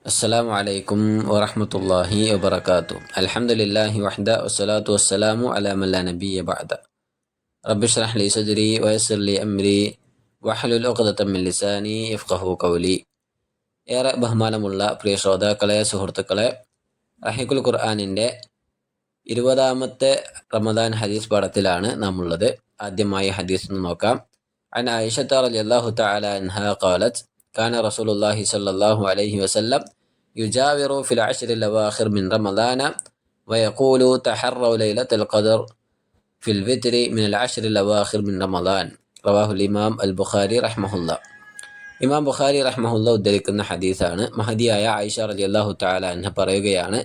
السلام عليكم ورحمة الله وبركاته. الحمد لله وحده والصلاة والسلام على من لا نبي بعد. رب اشرح لي صدري ويسر لي أمري واحلل عقدة من ലിസാനി യഫ്ഖഹു ഖൗലി. ഏറെ ബഹുമാനമുള്ള പ്രിയ ശ്രോതാക്കളെ, സുഹൃത്തുക്കളെ, റഹീഖുൽ ഖുർആനിൻ്റെ 20ാമത്തെ റമദാൻ ഹദീസ് പാഠത്തിലാണ് നാം ഉള്ളത്. ആദ്യമായി ഹദീസ് നോക്കാം. عن عائشة رضي الله تعالى عنها قالت كان رسول الله صلى الله عليه وسلم يجاور في العشر الأواخر من رمضان ويقول تحروا ليلة القدر في الوتر من العشر الأواخر من رمضان. رواه الإمام البخاري رحمه الله. ഇമാം ബുഖാരി റഹ്മഹുല്ല ഉദ്ധരിക്കുന്ന ഹദീസാണ്. മഹദിയായ ആയിഷ റളിയല്ലാഹു തആല അൻഹ പറയുകയാണ്,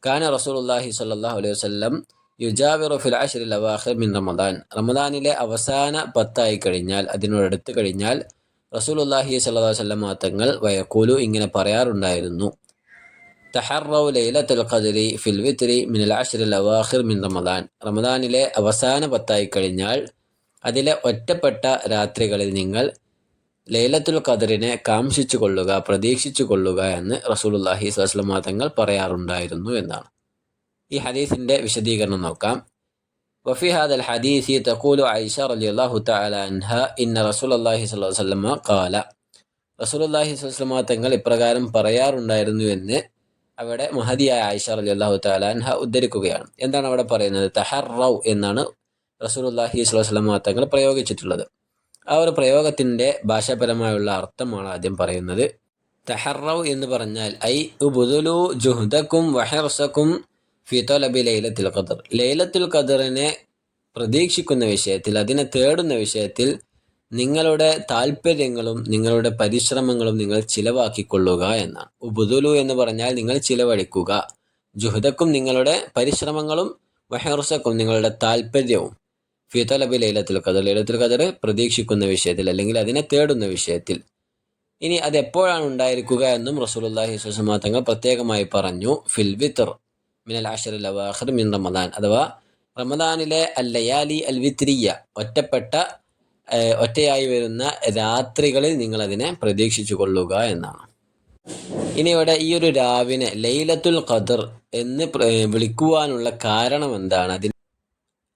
കാന റസൂലുള്ളാഹി സ്വല്ലല്ലാഹു അലൈഹി വസല്ലം യുജാവിറു ഫിൽ അശ്റിൽ അവാഖിർ മിൻ റമദാൻ. റമദാനിലെ അവസാന 10 കഴിഞ്ഞാൽ, അതിനോടടുത്ത് കഴിഞ്ഞാൽ റസൂലുള്ളാഹി സ്വല്ലല്ലാഹു അലൈഹി വസല്ലം തങ്ങൾ വയഖൂലു ഇങ്ങനെ പറയാറുണ്ടായിരുന്നു, തഹറൗ ലൈലത്തുൽ ഖദ്രി ഫിൽ വിത്രി മിനൽ അശ്റിൽ അവാഖിർ മിൻ റമദാൻ. റമദാനിലെ അവസാന 10 കഴിഞ്ഞാൽ അതിലെ ഒറ്റപ്പെട്ട രാത്രികളിൽ നിങ്ങൾ ലൈലത്തുൽ ഖദറിനെ കാംക്ഷിച്ചു കൊള്ളുക, പ്രതീക്ഷിച്ചു കൊള്ളുക എന്ന് റസൂലുള്ളാഹി സ്വല്ലല്ലാഹു അലൈഹി വസല്ലം തങ്ങൾ പറയാറുണ്ടായിരുന്നു എന്നാണ്. ഈ ഹദീസിന്റെ വിശദീകരണം നോക്കാം. വഫി ഹാദൽ ഹദീസി തഖൂലു ആയിഷ റളിയല്ലാഹു തആല അൻഹ ഇന്ന റസൂലുള്ളാഹി സ്വല്ലല്ലാഹു അലൈഹി വസല്ലം ഖാല. റസൂലുള്ളാഹി സ്വല്ലല്ലാഹു അലൈഹി വസല്ലം തങ്ങൾ ഇപ്രകാരം പറയാറുണ്ടായിരുന്നു എന്ന് അവിടെ മഹദിയായ ആയിഷ റളിയല്ലാഹു തആല അൻഹ ഉദ്ധരിക്കുകയാണ്. എന്താണ് അവിടെ പറയുന്നത്? തഹറൗ എന്നാണ് റസൂലുള്ളാഹി സ്വല്ലല്ലാഹു അലൈഹി വസല്ലം തങ്ങൾ പ്രയോഗിച്ചിട്ടുള്ളത്. ആ ഒരു പ്രയോഗത്തിൻ്റെ ഭാഷാപരമായുള്ള അർത്ഥമാണ് ആദ്യം പറയുന്നത്. തഹറൗ എന്ന് പറഞ്ഞാൽ ഐ ഉബ്ദുലു ജുഹ്ദക്കും വഹിർസക്കും ഫി തലബി ലൈലത്തുൽ ഖദർ. ലൈലത്തുൽ ഖദറിനെ പ്രതീക്ഷിക്കുന്ന വിഷയത്തിൽ, അതിനെ തേടുന്ന വിഷയത്തിൽ നിങ്ങളുടെ താല്പര്യങ്ങളും നിങ്ങളുടെ പരിശ്രമങ്ങളും നിങ്ങൾ ചിലവാക്കിക്കൊള്ളുക എന്നാണ്. ഉബ്ദുലു എന്ന് പറഞ്ഞാൽ നിങ്ങൾ ചിലവഴിക്കുക, ജുഹ്ദക്കും നിങ്ങളുടെ പരിശ്രമങ്ങളും, വഹിർസക്കും നിങ്ങളുടെ താല്പര്യവും, ഫി തലബി ലൈലത്തുൽ ഖദർ ലൈലത്തുൽ ഖദർ പ്രതീക്ഷിക്കുന്ന വിഷയത്തിൽ അല്ലെങ്കിൽ അതിനെ തേടുന്ന വിഷയത്തിൽ. ഇനി അത് എപ്പോഴാണ് ഉണ്ടായിരിക്കുക എന്നും റസൂലുള്ളാഹി സ്വല്ലല്ലാഹു അലൈഹി വസല്ലം തങ്ങൾ പ്രത്യേകമായി പറഞ്ഞു. ഫിൽ വിത്ർ മിനൽ അശ്റിൽ അവാഖിർ മിൻ റമദാൻ, അഥവാ റമദാനിലെ അല്ലയാലി അൽ വിത്രിയ, ഒറ്റയായി വരുന്ന രാത്രികളിൽ നിങ്ങൾ അതിനെ പ്രതീക്ഷിച്ചു കൊള്ളുക എന്നാണ്. ഇനി ഇവിടെ ഈ ഒരു രാവിനെ ലൈലത്തുൽ ഖദർ എന്ന് വിളിക്കുവാനുള്ള കാരണം എന്താണ്?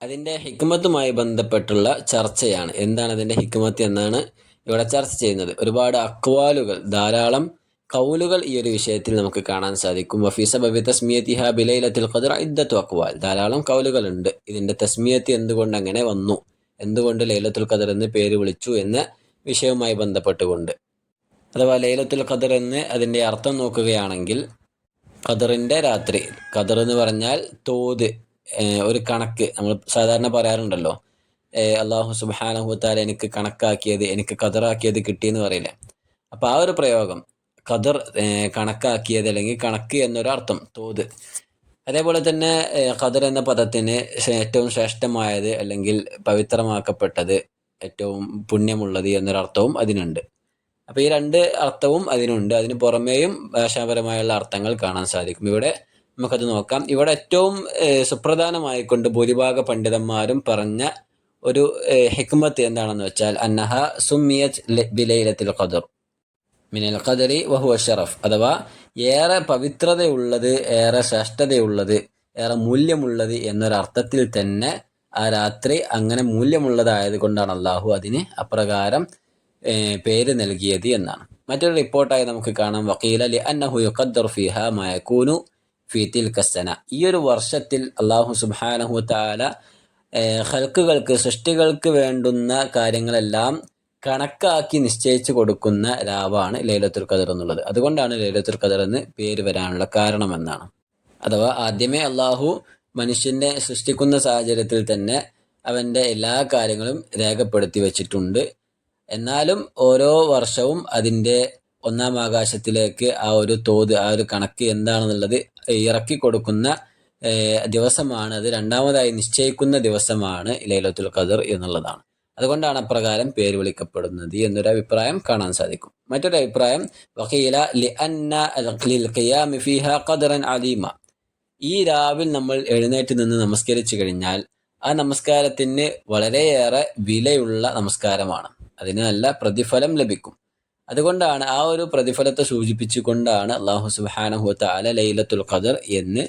അതിൻ്റെ ഹിക്മത്തുമായി ബന്ധപ്പെട്ടുള്ള ചർച്ചയാണ്. എന്താണ് അതിൻ്റെ ഹിക്മത്ത് എന്നാണ് ഇവിടെ ചർച്ച ചെയ്യുന്നത്. ഒരുപാട് അക്വാലുകൾ, ധാരാളം കൗലുകൾ ഈ ഒരു വിഷയത്തിൽ നമുക്ക് കാണാൻ സാധിക്കും. വഫീ സബബി തസ്മിയതിഹ ബിലൈലത്തുൽ ഖദ്ർ ഇദ്ദത്തു അക്വാൽ, ധാരാളം കൗലുകളുണ്ട്. ഇതിൻ്റെ തസ്മിയത്ത് എന്തുകൊണ്ട് അങ്ങനെ വന്നു, എന്തുകൊണ്ട് ലൈലത്തുൽ ഖദ്ർ എന്ന് പേര് വിളിച്ചു എന്ന വിഷയവുമായി ബന്ധപ്പെട്ടുകൊണ്ട്. അഥവാ ലൈലത്തുൽ ഖദ്ർ എന്ന് അതിൻ്റെ അർത്ഥം നോക്കുകയാണെങ്കിൽ, ഖദറിൻ്റെ രാത്രി. ഖദർ എന്ന് പറഞ്ഞാൽ തോത്, ഒരു കണക്ക്. നമ്മൾ സാധാരണ പറയാറുണ്ടല്ലോ, അള്ളാഹു സുബ്ഹാനഹു വതആല എനിക്ക് കണക്കാക്കിയത്, എനിക്ക് ഖദറാക്കിയത് കിട്ടിയെന്ന് പറയില്ലേ. അപ്പോൾ ആ ഒരു പ്രയോഗം ഖദർ, കണക്കാക്കിയത് അല്ലെങ്കിൽ കണക്ക് എന്നൊരർത്ഥം, തോത്. അതേപോലെ തന്നെ ഖദർ എന്ന പദത്തിന് ഏറ്റവും ശ്രേഷ്ഠമായത് അല്ലെങ്കിൽ പവിത്രമാക്കപ്പെട്ടത്, ഏറ്റവും പുണ്യമുള്ളത് എന്നൊരർത്ഥവും അതിനുണ്ട്. അപ്പോൾ ഈ രണ്ട് അർത്ഥവും അതിനുണ്ട്. അതിന് പുറമേയും ഭാഷാപരമായുള്ള അർത്ഥങ്ങൾ കാണാൻ സാധിക്കും. ഇവിടെ നമുക്കത് നോക്കാം. ഇവിടെ ഏറ്റവും സുപ്രധാനമായിക്കൊണ്ട് ഭൂരിഭാഗ പണ്ഡിതന്മാരും പറഞ്ഞ ഒരു ഹിക്മത്ത് എന്താണെന്ന് വെച്ചാൽ, അന്നഹ സുമ്മിയത് ബിലൈലത്തുൽ ഖദർ മിനൽ ഖദരി വഹുവ ഷറഫ്, അഥവാ ഏറെ പവിത്രതയുള്ളത്, ഏറെ ശ്രേഷ്ഠതയുള്ളത്, ഏറെ മൂല്യമുള്ളത് എന്നൊരർത്ഥത്തിൽ തന്നെ ആ രാത്രി അങ്ങനെ മൂല്യമുള്ളതായത് കൊണ്ടാണ് അള്ളാഹു അതിന് അപ്രകാരം പേര് നൽകിയത് എന്നാണ്. മറ്റൊരു റിപ്പോർട്ടായി നമുക്ക് കാണാം, വഖീല ലി അന്നഹു യുഖദ്ദറു ഫീഹാ മാ യകൂനു ഫീ തിൽക സന. ഈ ഒരു വർഷത്തിൽ അള്ളാഹു സുബ്ഹാനഹു വതആല ഖൽക്കുകൾക്ക്, സൃഷ്ടികൾക്ക് വേണ്ടുന്ന കാര്യങ്ങളെല്ലാം കണക്കാക്കി നിശ്ചയിച്ചു കൊടുക്കുന്ന രാവാണ് ലൈലത്തുൽ ഖദർ എന്നുള്ളത്. അതുകൊണ്ടാണ് ലൈലത്തുൽ ഖദർ എന്ന് പേര് വരാനുള്ള കാരണമെന്നാണ്. അഥവാ ആദ്യമേ അള്ളാഹു മനുഷ്യനെ സൃഷ്ടിക്കുന്ന സാഹചര്യത്തിൽ തന്നെ അവൻ്റെ എല്ലാ കാര്യങ്ങളും രേഖപ്പെടുത്തി വച്ചിട്ടുണ്ട്. എന്നാലും ഓരോ വർഷവും അതിൻ്റെ ഒന്നാം ആകാശത്തിലേക്ക് ആ ഒരു തോത്, ആ ഒരു കണക്ക് എന്താണെന്നുള്ളത് ഇറക്കി കൊടുക്കുന്ന ദിവസമാണ്, അത് രണ്ടാമതായി നിശ്ചയിക്കുന്ന ദിവസമാണ് ലൈലത്തുൽ ഖദർ എന്നുള്ളതാണ്. അതുകൊണ്ടാണ് അപ്രകാരം പേര് വിളിക്കപ്പെടുന്നത് എന്നൊരു അഭിപ്രായം കാണാൻ സാധിക്കും. മറ്റൊരു അഭിപ്രായം, വഖീല ലിഅന്ന ലിൽ ഖിയാമി ഫീഹാ ഖദറൻ അലീമ. ഈ രാവിൽ നമ്മൾ എഴുന്നേറ്റ് നിന്ന് നമസ്കരിച്ചു കഴിഞ്ഞാൽ ആ നമസ്കാരത്തിന് വളരെയേറെ വിലയുള്ള നമസ്കാരമാണ്, അതിന് നല്ല പ്രതിഫലം ലഭിക്കും. അതുകൊണ്ടാണ് ആ ഒരു പ്രതിഫലത്തെ സൂചിപ്പിച്ചുകൊണ്ടാണ് അല്ലാഹു സുബ്ഹാനഹു വ തആല ലൈലത്തുൽ ഖദർ എന്ന്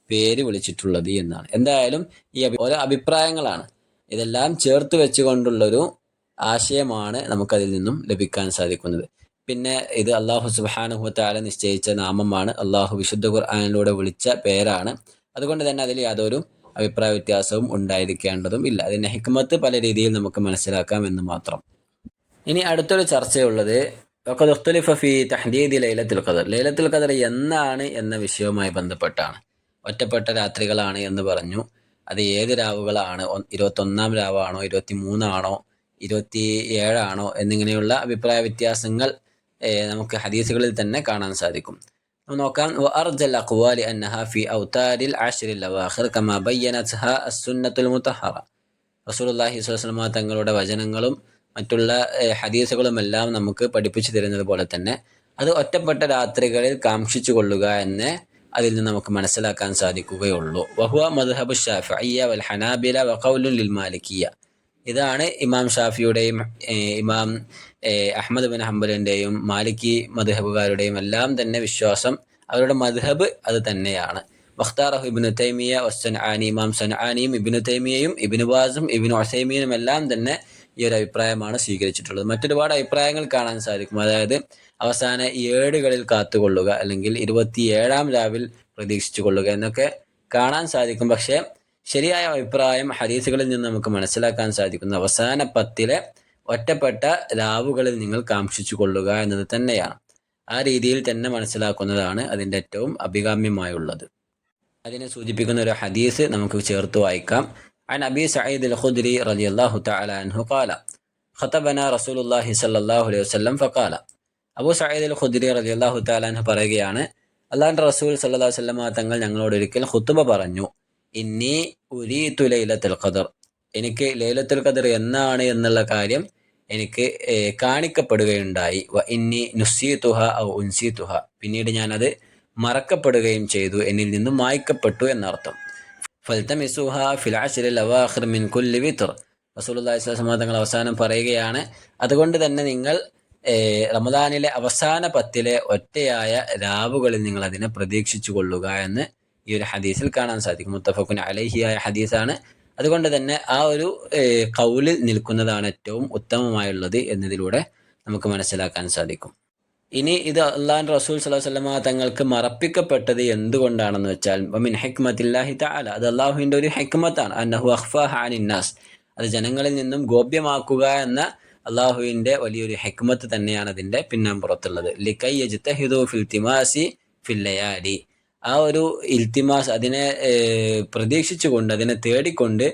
പേര് വിളിച്ചിട്ടുള്ളത് എന്നാണ്. എന്തായാലും ഈ ഓരോ അഭിപ്രായങ്ങളാണ്, ഇതെല്ലാം ചേർത്ത് വെച്ചുകൊണ്ടുള്ളൊരു ആശയമാണ് നമുക്കതിൽ നിന്നും ലഭിക്കാൻ സാധിക്കുന്നത്. പിന്നെ ഇത് അല്ലാഹു സുബ്ഹാനഹു വ തആല നിശ്ചയിച്ച നാമമാണ്, അല്ലാഹു വിശുദ്ധ ഖുർആനിലൂടെ വിളിച്ച പേരാണ്. അതുകൊണ്ട് തന്നെ അതിൽ യാതൊരു അഭിപ്രായ വ്യത്യാസവും ഉണ്ടായിരിക്കേണ്ടതും ഇല്ല. അതിൻ്റെ ഹിക്മത്ത് പല രീതിയിൽ നമുക്ക് മനസ്സിലാക്കാം എന്ന് മാത്രം. ഇനി അടുത്തൊരു ചർച്ചയുള്ളത് വഖദ് ഇഖ്തുലിഫ ഫീ തഹ്ദീദി ലൈലത്തുൽ ഖദർ. ലൈലത്തുൽ ഖദർ എന്നാണ് എന്ന വിഷയവുമായി ബന്ധപ്പെട്ടാണ്. ഒറ്റപ്പെട്ട രാത്രികളാണ് എന്ന് പറഞ്ഞു. അത് ഏത് രാവുകളാണ്, 21-ാം രാവാണോ 23 27 എന്നിങ്ങനെയുള്ള അഭിപ്രായ വ്യത്യാസങ്ങൾ നമുക്ക് ഹദീസുകളിൽ തന്നെ കാണാൻ സാധിക്കും. നോക്കാം. വഅർജൽ അഖ്വാലി അന്നഹാ ഫി ഔതാരിൽ അശ്റിൽ അവാഖിർ കമാ ബയ്യനത്ഹാ അസ്സുന്നത്തുൽ മുതഹറ. റസൂലുള്ളാഹി സ്വല്ലല്ലാഹു അലൈഹി വസല്ലം തങ്ങളുടെ വചനങ്ങളും മറ്റുള്ള ഹദീസുകളുമെല്ലാം നമുക്ക് പഠിപ്പിച്ചു തരുന്നത് പോലെ തന്നെ അത് ഒറ്റപ്പെട്ട രാത്രികളിൽ കാംക്ഷിച്ചു കൊള്ളുക എന്ന് അതിൽ നിന്ന് നമുക്ക് മനസ്സിലാക്കാൻ സാധിക്കുകയുള്ളൂ. വഹുവ മദ്ഹബു ശാഫിഇയ്യ വൽ ഹനാബില വഖൗലുൻ ലിൽ മാലിക്കിയ്യ. ഇതാണ് ഇമാം ഷാഫിയുടെയും ഇമാം അഹ്മദ് ബിൻ ഹംബലിൻ്റെയും മാലിക്കി മദ്ഹബുകാരുടെയും എല്ലാം തന്നെ വിശ്വാസം. അവരുടെ മദ്ഹബ് അത് തന്നെയാണ്. വഖ്താറഹു ഇബ്നു തൈമിയ്യ വസ്സൻആനി. ഇമാം സൻആനിയും ഇബ്നു തൈമിയയും ഇബ്നു ബാസും ഇബ്നു ഉസൈമീനും എല്ലാം തന്നെ ഈ ഒരു അഭിപ്രായമാണ് സ്വീകരിച്ചിട്ടുള്ളത്. മറ്റൊരുപാട് അഭിപ്രായങ്ങൾ കാണാൻ സാധിക്കും. അതായത് അവസാന 7 കാത്തുകൊള്ളുക, അല്ലെങ്കിൽ 27-ാം രാവിൽ പ്രതീക്ഷിച്ചു കൊള്ളുക എന്നൊക്കെ കാണാൻ സാധിക്കും. പക്ഷേ ശരിയായ അഭിപ്രായം ഹദീസുകളിൽ നിന്ന് നമുക്ക് മനസ്സിലാക്കാൻ സാധിക്കുന്ന അവസാന 10 ഒറ്റപ്പെട്ട രാവുകളിൽ നിങ്ങൾ കാംക്ഷിച്ചു കൊള്ളുക എന്നത് തന്നെയാണ്. ആ രീതിയിൽ തന്നെ മനസ്സിലാക്കുന്നതാണ് അതിൻ്റെ ഏറ്റവും അഭികാമ്യമായുള്ളത്. അതിനെ സൂചിപ്പിക്കുന്ന ഒരു ഹദീസ് നമുക്ക് ചേർത്ത് വായിക്കാം. عن أبي سعيد الخدري رضي الله تعالى عنه قال خطبنا رسول الله صلى الله عليه وسلم فقال. അബൂ സഈദ് അൽ ഖുദ്രി റളിയല്ലാഹു തആല അൻഹു പറയുകയാണ്, അല്ലാഹുവിൻ്റെ റസൂൽ സല്ലല്ലാഹു അലൈഹി വസല്ലം തങ്ങൾ ഞങ്ങളോട് ഒരിക്കൽ ഖുത്ബ പറഞ്ഞു. ഇന്നി ഉരീതു ലൈലത്തുൽ ഖദർ. എനിക്ക് ലൈലത്തുൽ ഖദർ എന്നാണ് എന്നുള്ള കാര്യം എനിക്ക് കാണിക്കപ്പെടുകയുണ്ടായി. വ ഇന്നി നുസീതുഹ ഔ ഉൻസീതുഹ. പിന്നീട് ഞാനത് മറക്കപ്പെടുകയും ചെയ്തു, എന്നിൽ നിന്നും മായ്ക്കപ്പെട്ടു എന്നർത്ഥം. ഫൽതമിസുഹ ഫിൽ അശ്റിൽ അവാഖിർ മിൻ കുല്ലി വിത്ർ. റസൂലുള്ളാഹി സ്വല്ലല്ലാഹു അലൈഹി വസല്ലം തങ്ങൾ അവസാനം പറയുകയാണ്, അതുകൊണ്ട് തന്നെ നിങ്ങൾ റമദാനിലെ അവസാന 10 ഒറ്റയായ രാവുകളിൽ നിങ്ങൾ അതിനെ പ്രതീക്ഷിച്ചു കൊള്ളുക എന്ന് ഈ ഒരു ഹദീസിൽ കാണാൻ സാധിക്കും. മുത്തഫഖുൻ അലൈഹിയായ ഹദീസാണ്. അതുകൊണ്ട് തന്നെ ആ ഒരു ഖൗലിൽ നിൽക്കുന്നതാണ് ഏറ്റവും ഉത്തമമായുള്ളത് എന്നതിലൂടെ നമുക്ക് മനസ്സിലാക്കാൻ സാധിക്കും. ഇനി ഇത് അല്ലാഹുവിൻ്റെ റസൂൽ സ്വല്ലല്ലാഹു അലൈഹി വസല്ലം തങ്ങൾക്ക് മറപ്പിക്കപ്പെട്ടത് എന്തുകൊണ്ടാണെന്ന് വെച്ചാൽ മിൻ ഹിക്മത്തില്ലാഹി തആല, അത് അല്ലാഹുവിൻ്റെ ഒരു ഹിക്മത്താണ്. അന്നഹു അഖ്ഫാഹ അനിന്നാസ്, അത് ജനങ്ങളിൽ നിന്നും ഗോപ്യമാക്കുക എന്ന അള്ളാഹുവിൻ്റെ വലിയൊരു ഹിക്മത്ത് തന്നെയാണ് അതിൻ്റെ പിന്നാമ്പുറത്തുള്ളത്. ലികൈ യജ്തഹിദു ഫിൽ ഇൽതിമാസി ഫിൽ ലയാലി. ആ ഒരു ഇൽത്തിമാസ്, അതിനെ പ്രതീക്ഷിച്ചുകൊണ്ട്, അതിനെ തേടിക്കൊണ്ട്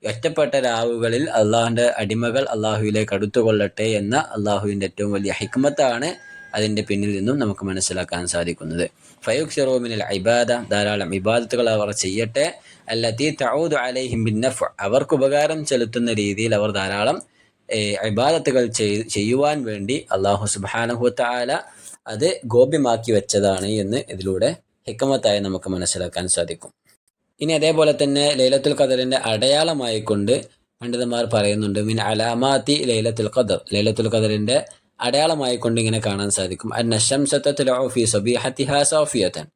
ഒറ്റപ്പെട്ട രാവുകളിൽ അള്ളാഹുവിൻ്റെ അടിമകൾ അള്ളാഹുവിലേക്ക് അടുത്തുകൊള്ളട്ടെ എന്ന അള്ളാഹുവിൻ്റെ ഏറ്റവും വലിയ ഹിക്മത്താണ് അതിൻ്റെ പിന്നിൽ നിന്നും നമുക്ക് മനസ്സിലാക്കാൻ സാധിക്കുന്നത്. ഫയുക്സിറു മിനൽ ഇബാദ, ധാരാളം ഇബാദത്തുകൾ അവർ ചെയ്യട്ടെ. അല്ലതി തഊദു അലൈഹിം ബിന്നഫ്, അവർക്ക് ഉപകാരം ചെലുത്തുന്ന രീതിയിൽ അവർ ധാരാളം ഇബാദത്തുകൾ ചെയ്യുവാൻ വേണ്ടി അല്ലാഹു സുബ്ഹാനഹു വ തആല അത് ഗോപ്യമാക്കി വെച്ചതാണ് എന്ന് ഇതിലൂടെ ഹിക്മത്തായി നമുക്ക് മനസ്സിലാക്കാൻ സാധിക്കും. ഇനി അതേപോലെ തന്നെ ലൈലത്തുൽ ഖദറിൻ്റെ അടയാളമായിക്കൊണ്ട് പണ്ഡിതന്മാർ പറയുന്നുണ്ട്, മിൻ അലാമാത്തി ലൈലത്തുൽ ഖദർ. ലൈലത്തുൽ ഖദറിൻ്റെ അടയാളമായിക്കൊണ്ട് ഇങ്ങനെ കാണാൻ സാധിക്കും. അന്ന ശംസത തലഉ ഫീ സബീഹതിഹാ സാഫിയതൻ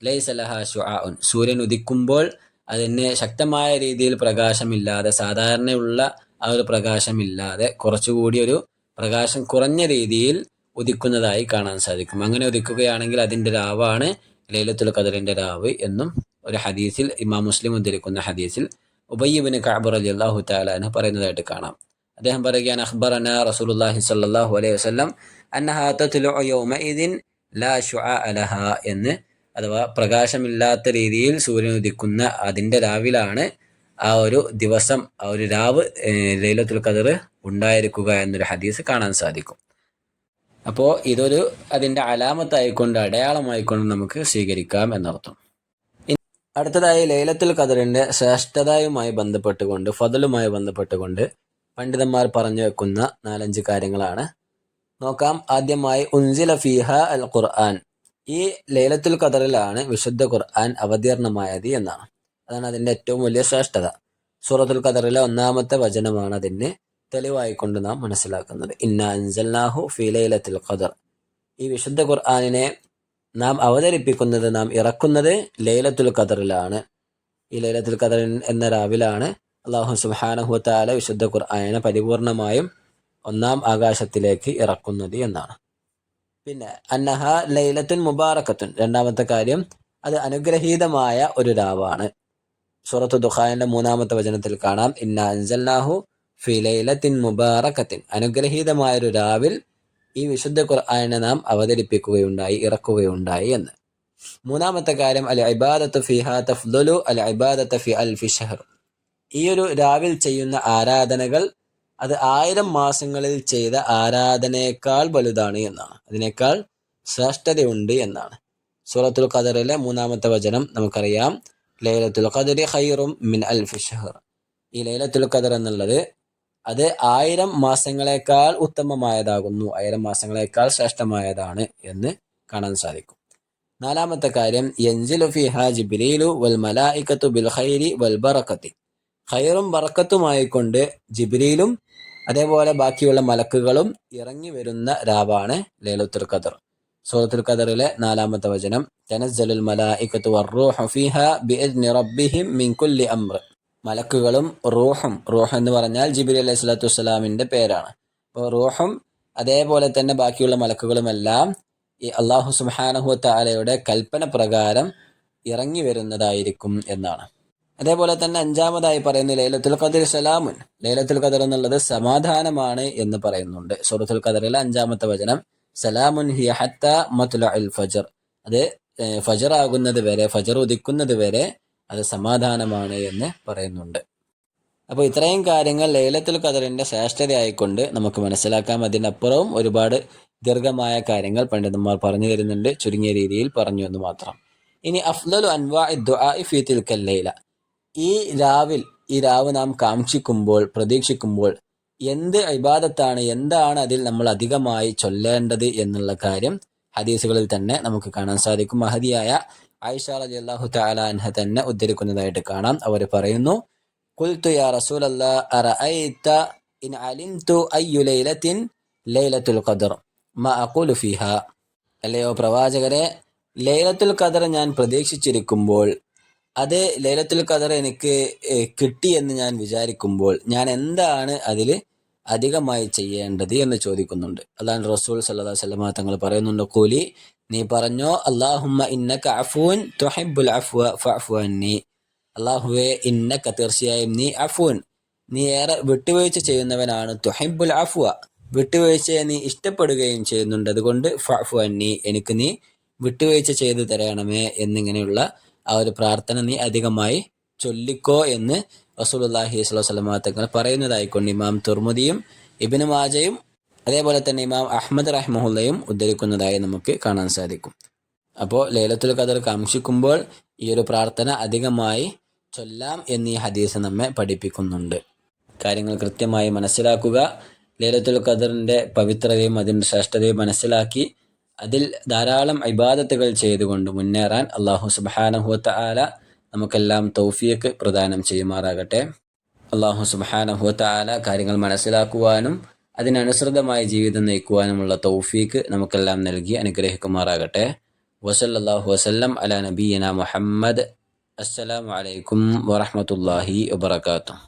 ലൈസ ലഹാ ശുആഉൻ. സൂര്യൻ ഉദിക്കുമ്പോൾ അതിന് ശക്തമായ രീതിയിൽ പ്രകാശമില്ലാതെ, സാധാരണയുള്ള ആ ഒരു പ്രകാശമില്ലാതെ കുറച്ചുകൂടി ഒരു പ്രകാശം കുറഞ്ഞ രീതിയിൽ ഉദിക്കുന്നതായി കാണാൻ സാധിക്കും. അങ്ങനെ ഉദിക്കുകയാണെങ്കിൽ അതിൻ്റെ രാവാണ് ലൈലത്തുൽ ഖദറിൻ്റെ രാവ് എന്നും ഒരു ഹദീസിൽ, ഇമാം മുസ്ലിം ഉദ്ധരിക്കുന്ന ഹദീസിൽ ഉബയ്യ് ഇബ്നു കഅബ് റളിയല്ലാഹു തആല അൻഹു പറയുന്നതായിട്ട് കാണാം. അദ്ദേഹം പറയുകയാണ്, അഖ്ബറനാ റസൂലുള്ളാഹി സ്വല്ലല്ലാഹു അലൈഹി വസല്ലം അന്നഹാ തത്ലുഉ യൗമഇദിൻ ലാ ശുആഅ ലഹാ എന്ന്, അഥവാ പ്രകാശമില്ലാത്ത രീതിയിൽ സൂര്യൻ ഉദിക്കുന്ന അതിൻ്റെ രാവിലാണ് ആ ഒരു ദിവസം, ആ ഒരു രാവ് ലൈലത്തുൽ ഖദർ ഉണ്ടായിരിക്കുക എന്നൊരു ഹദീസ് കാണാൻ സാധിക്കും. അപ്പോൾ ഇതൊരു അതിൻ്റെ അലാമത്തായിക്കൊണ്ട്, അടയാളമായിക്കൊണ്ട് നമുക്ക് സ്വീകരിക്കാം എന്നർത്ഥം. അടുത്തതായി ലൈലത്തുൽ ഖദറിൻ്റെ ശ്രേഷ്ഠതയുമായി ബന്ധപ്പെട്ടുകൊണ്ട്, ഫദലുമായി ബന്ധപ്പെട്ടുകൊണ്ട് പണ്ഡിതന്മാർ പറഞ്ഞു വെക്കുന്ന 4-5 കാര്യങ്ങളാണ്. നോക്കാം. ആദ്യമായി ഉൻസില ഫീഹ അൽ ഖുർആൻ. ഈ ലൈലത്തുൽ ഖദറിലാണ് വിശുദ്ധ ഖുർആൻ അവതീർണമായത് എന്നാണ്. അതാണ് അതിൻ്റെ ഏറ്റവും വലിയ ശ്രേഷ്ഠത. സൂറത്തുൽ ഖദറിലെ 1-ാമത്തെ വചനമാണ് അതിന് തെളിവായിക്കൊണ്ട് നാം മനസ്സിലാക്കുന്നത്. ഇന്നാ അൻസൽനാഹു ഫീ ലൈലത്തുൽ ഖദർ. ഈ വിശുദ്ധ ഖുർആനിനെ നാം അവതരിപ്പിക്കുന്നത്, നാം ഇറക്കുന്നത് ലൈലത്തുൽ ഖദറിലാണ്. ഈ ലൈലത്തുൽ ഖദർ എന്ന രാവിലാണ് അല്ലാഹു സുബ്ഹാനഹു വ തആല വിശുദ്ധ ഖുർആനിനെ പരിപൂർണമായും ഒന്നാം ആകാശത്തിലേക്ക് ഇറക്കുന്നത് എന്നാണ്. പിന്നെ അന്നഹ ലൈലത്തുൻ മുബാറകത്തുൻ, രണ്ടാമത്തെ കാര്യം അത് അനുഗ്രഹീതമായ ഒരു രാവാണ്. സൂറത്തു ദുഖാനിന്റെ 3-ാമത്തെ വചനത്തിൽ കാണാം, ഇന്നാ അൻസൽനാഹു ഫീ ലൈലത്തിൻ മുബാറകത്തിൻ, അനുഗ്രഹീതമായ ഒരു രാവിൽ ഈ വിശുദ്ധ ഖുർആനിനെ നാം അവതരിപ്പിക്കുകയുണ്ടായി, ഇറക്കുകയുണ്ടായി എന്ന്. 3-ാമത്തെ കാര്യം അൽ ഇബാദത്തു ഫിഹാ തഫ്ദലു അൽ ഇബാദത്തു ഫി അൽഫി ഷഹർ. ഈ ഒരു രാവിൽ ചെയ്യുന്ന ആരാധനകൾ അത് 1000 മാസങ്ങളിൽ ചെയ്ത ആരാധനയേക്കാൾ വലുതാണ് എന്നാണ്, അതിനേക്കാൾ ശ്രേഷ്ഠതയുണ്ട് എന്നാണ്. സൂറത്തുൽ ഖദറിലെ 3-ാമത്തെ വചനം നമുക്കറിയാം, ലൈലത്തുൽ ഖദരി ഖൈറും മിൻ അൽഫി ഷഹർ. ഈ ലൈലത്തുൽ ഖദർ എന്നുള്ളത് അത് 1000 മാസങ്ങളെക്കാൾ ഉത്തമമായതാകുന്നു, 1000 മാസങ്ങളെക്കാൾ ശ്രേഷ്ഠമായതാണ് എന്ന് കാണാൻ സാധിക്കും. 4-ാമത്തെ കാര്യം യൻസിലു ഫിഹാ ജിബ്രീലു വൽ മലായികത്തു ബിൽ ഖൈരി വൽ ബറകത്തി. ഖൈറും ബറക്കത്തുമായിക്കൊണ്ട് ജിബ്രീലും അതേപോലെ ബാക്കിയുള്ള മലക്കുകളും ഇറങ്ങി വരുന്ന രാവാണ് ലൈലത്തുൽ ഖദർ. സൂറത്തുൽ ഖദറിലെ 4-ാമത്തെ വചനം, തനസ്സലുൽ മലായികത്തു വർ-റൂഹു ഫീഹാ ബിഇദ്നി റബ്ബിഹിം മിൻ കുല്ലി അംർ. മലക്കുകളും റൂഹും, റൂഹ് എന്ന് പറഞ്ഞാൽ ജിബ്രീൽ അലൈഹി സ്വലാത്തു വസ്സലാമിന്റെ പേരാണ്. അപ്പോൾ റൂഹും അതേപോലെ തന്നെ ബാക്കിയുള്ള മലക്കുകളുമെല്ലാം ഈ അല്ലാഹു സുബ്ഹാനഹു വ തആലയുടെ കൽപ്പന പ്രകാരം ഇറങ്ങി വരുന്നതായിരിക്കും എന്നാണ്. അതേപോലെ തന്നെ 5-ാമതായി പറയുന്ന ലൈലത്തുൽ ഖദർ സലാമുൻ, ലൈലത്തുൽ ഖദർ എന്നുള്ളത് സമാധാനമാണ് എന്ന് പറയുന്നുണ്ട്. സൂറത്തുൽ ഖദറിലെ 5-ാമത്തെ വചനം, സലാമുൻ ഹിയ ഹത്താ മത്ലഉൽ ഫജ്ർ, അത് ഫജ്ർ ആകുന്നത് വരെ, ഫജ്ർ ഉദിക്കുന്നത് വരെ അത് സമാധാനമാണ് എന്ന് പറയുന്നുണ്ട്. അപ്പോൾ ഇത്രയും കാര്യങ്ങൾ ലൈലത്തുൽ ഖദറിന്റെ ശ്രേഷ്ഠതയായിക്കൊണ്ട് നമുക്ക് മനസ്സിലാക്കാം. അതിനപ്പുറവും ഒരുപാട് ദീർഘമായ കാര്യങ്ങൾ പണ്ഡിതന്മാർ പറഞ്ഞു തരുന്നുണ്ട്, ചുരുങ്ങിയ രീതിയിൽ പറഞ്ഞു എന്ന് മാത്രം. ഇനി അഫ്ളലു അൻവാഇ ദുആഇ ഫീ തിൽക്കൽ ലൈല, ഈ രാവ് നാം കാക്ഷിക്കുമ്പോൾ, പ്രതീക്ഷിക്കുമ്പോൾ എന്ത് ഇബാദത്താണ്, എന്താണ് അതിൽ നമ്മൾ അധികമായി ചൊല്ലേണ്ടത് എന്നുള്ള കാര്യം ഹദീസുകളിൽ തന്നെ നമുക്ക് കാണാൻ സാധിക്കും. മഹദിയായ ആയിഷ റളിയല്ലാഹു തആല അൻഹ തന്നെ ഉദ്ധരിക്കുന്നതായിട്ട് കാണാം. അവർ പറയുന്നു, ഖുൽതു യാ റസൂലല്ലാഹ് അറഅയ്ത ഇൻ അലിംതു അയ്യു ലൈലത്തിൻ ലൈലത്തുൽ ഖദർ മാ അഖൂലു ഫീഹാ. അല്ലയോ പ്രവാചകരെ, ലൈലത്തുൽ ഖദർ ഞാൻ പ്രതീക്ഷിച്ചിരിക്കുമ്പോൾ, അത് ലൈലത്തുൽ ഖദർ എനിക്ക് കിട്ടി എന്ന് ഞാൻ വിചാരിക്കുമ്പോൾ ഞാൻ എന്താണ് അതിൽ അധികമായി ചെയ്യേണ്ടത് എന്ന് ചോദിക്കുന്നുണ്ട്. അല്ലാഹു റസൂൽ സല്ലല്ലാഹു അലൈഹി വസല്ലം തങ്ങൾ പറയുന്നുണ്ട്, ഖൂലി, നീ പറഞ്ഞോ, അല്ലാഹുമ്മ ഇന്നക അഫൂൻ തുഹിബ്ബുൽ അഫ്വ ഫഅഫു അന്നി. അല്ലാഹുവേ, ഇന്നക, തീർച്ചയായും നീ, അഫൂൻ, നീ ഏറെ വിട്ടുവീഴ്ച ചെയ്യുന്നവനാണ്, തുഹിബ്ബുൽ അഫ്വ, വിട്ടുവീഴ്ചയെ നീ ഇഷ്ടപ്പെടുകയും ചെയ്യുന്നുണ്ട്, അതുകൊണ്ട് ഫഅഫു അന്നി, എനിക്ക് നീ വിട്ടുവീഴ്ച ചെയ്തു തരണമേ എന്നിങ്ങനെയുള്ള ആ ഒരു പ്രാർത്ഥന നീ അധികമായി ചൊല്ലിക്കോ എന്ന് റസൂലുള്ളാഹി സ്വല്ലല്ലാഹു അലൈഹി വസല്ലം തങ്ങൾ പറയുന്നതായിക്കൊണ്ട് ഇമാം തുർമുദിയും ഇബ്നു മാജയും അതേപോലെ തന്നെ ഇമാം അഹ്മദ് റഹിമഹുല്ലയും ഉദ്ധരിക്കുന്നതായി നമുക്ക് കാണാൻ സാധിക്കും. അപ്പോൾ ലൈലത്തുൽ ഖദർ കാക്ഷിക്കുമ്പോൾ ഈ ഒരു പ്രാർത്ഥന അധികമായി ചൊല്ലാം എന്നീ ഹദീസ് നമ്മെ പഠിപ്പിക്കുന്നുണ്ട്. കാര്യങ്ങൾ കൃത്യമായി മനസ്സിലാക്കുക, ലൈലത്തുൽ ഖദറിന്റെ പവിത്രതയും അതിൻ്റെ ശ്രേഷ്ഠതയും മനസ്സിലാക്കി അതിൽ ധാരാളം ഇബാദത്തുകൾ ചെയ്തുകൊണ്ട് മുന്നേറാൻ അല്ലാഹു സുബ്ഹാനഹു വ തആല നമുക്കെല്ലാം തൗഫീഖ് പ്രദാനം ചെയ്യുമാറാകട്ടെ. അല്ലാഹു സുബ്ഹാനഹു വ തആല കാര്യങ്ങൾ മനസ്സിലാക്കുവാനും അതിനനുസൃതമായ ജീവിതം നയിക്കുവാനുമുള്ള തൗഫീഖ് നമുക്കെല്ലാം നൽകി അനുഗ്രഹിക്കുമാറാകട്ടെ. വസല്ലല്ലാഹു വസല്ലം അലാ നബിയിന മുഹമ്മദ്. അസ്സലാമു അലൈക്കും വറഹ്മത്തുള്ളാഹി വബറകാതുഹു.